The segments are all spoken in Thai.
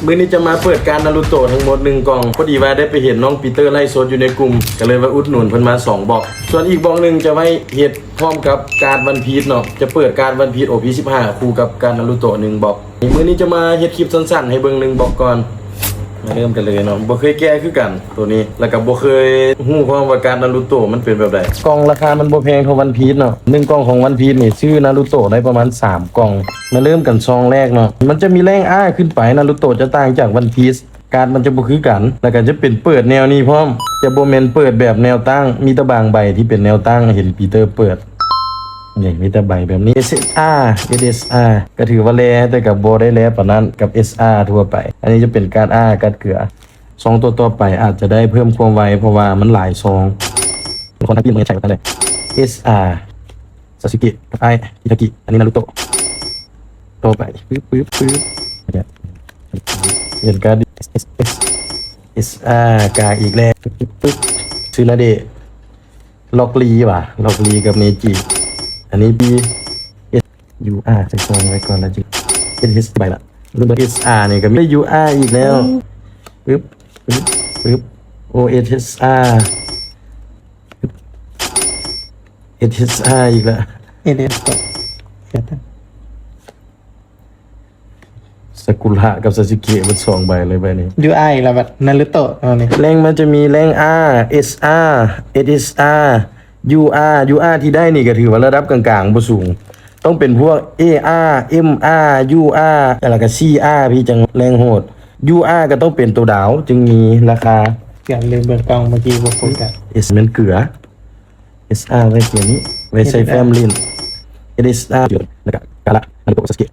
มื้อนี้จะมาเปิดการนารูโตะทั้งหมด1กล่องพอดีว่าได้ไปเห็นน้องปีเตอร์ไล่สดอยู่ในกลุ่มก็เลยว่าอุดหนุนเพิ่นมา2บอกส่วนอีกบอกนึงจะไว้เฮ็ดพร้อมกับการวันพีชเนาะจะเปิดการวันพีช OP15 คู่กับการนารูโตะ1บอกมื้อนี้จะมาเฮ็ดคลิปสั้นๆให้เบิ่ง1บอกก่อนมาเริ่มกันเลยเนาะบ่เคยแก้คือกันตัวนี้แล้วก็บ่เคยฮู้ความว่าการนารูโตะมันเป็นแบบใดกล่องราคามันบ่แพงเท่าวันพีชเนาะ1กล่องของวันพีชนี่ชื่อนารูโตะได้ประมาณ3กล่องมาเริ่มกันซองแรกเนาะมันจะมีแรงอ้าขึ้นไปนารูโตะจะต่างจากวันพีชการมันจะบ่คือกันแล้วก็จะเป็นเปิดแนวนี้พร้อมจะบ่แม่นเปิดแบบแนวตั้งมีแต่บางใบที่เป็นแนวตั้งเห็นปีเตอร์เปิดนี่มีแต่ใบแบบนี้ SSR ก็ถือว่าแลแต่กับบ่ได้แลปานนั้นกับ SR ทั่วไปอันนี้จะเป็นการการเกลือซองตัวต่อไปอาจจะได้เพิ่มความไวเพราะว่ามันหลายซองคนทักพี่มันใช้กันเลย SR ซาสึเกะกับอิทากิอันนี้นารูโตะต่อไปปึ๊บเห็นการ SR กาอีกแล้วปึ๊บซึนาเดะล็อกลีว่ะล็อกลีกับเนจิอันนี้ B S U R ใส่ซองไว้ก่อนแล้วจึง S ไปละรุ่น SR นี่ก็มี U R อีกแล้วปึ๊บO S R S R อีกแล้ว เอเดนก็เสียตัง สกุลหะกับซาสึเกะมัน2ใบเลยใบนี้ ยูไอแล้วแบบนารุโตะตอนนี้ แรงมันจะมีแรง R SR SSR UR ที่ได้นี่ก็ถือว่าระดับกลางๆบ่สูงต้องเป็นพวก AR MR UR แล้วก็ CR พี่จังแรงโหด UR ก็ต้องเป็นตัวดาวจึงมีราคา เกี่ยวลืมเบิร์กองเมื่อกี้บอกคุยกัน S มันเกลือ SR ไว้เขียนนี้ไว้ใส่แฟมลิน SR จุดแล้วก็กาละนารุโตะซาสึเกะ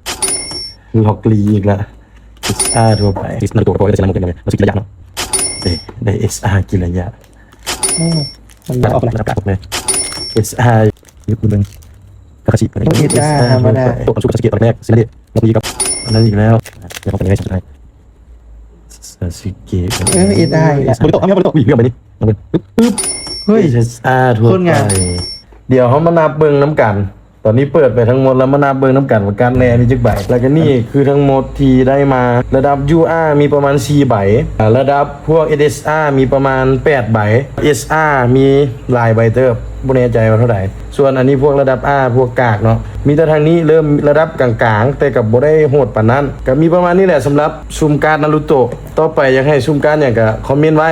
ล็อกลีอีกละ SR ทั่วไปนารุโตะก็จะใช้น้ำมันเป็นนาสึเกะระยะเนาะได้ SR กินระยะ มันออกแล้ว ประกาศเลย SR ยุคนึงกระชิบไปตัวสุกสกิลตอนแรกซิลเลตแล้วมีกับอันนั้นอีกแล้วเดี๋ยวผมจะให้สุดท้ายสกิล เอได้แล้ว บริโภคเอาบริโภควิ่งไปนี่ลงไปปึ๊บเฮ้ย SR ทั่วไปเดี๋ยวเขามานับเบิ้งน้ำกันตอนนี้เปิดไปทั้งหมดแล้วมานับเบิ้งน้ำกันว่าการแลมีจักใบแล้วก็นี่คือทั้งหมดที่ได้มาระดับ UR มีประมาณ4ใบระดับพวก SSR มีประมาณ8ใบ SR มีหลายใบเติบบ่แน่ใจว่าเท่าไหร่ส่วนอันนี้พวกระดับ R พวกกากเนาะมีแต่ทางนี้เริ่มระดับกลางๆแต่กับบ่ได้โหดปานนั้นก็มีประมาณนี้แหละสำหรับซุมการ์ดนารูโตะต่อไปอยากให้ซุมการ์ดอย่างก็คอมเมนต์ไว้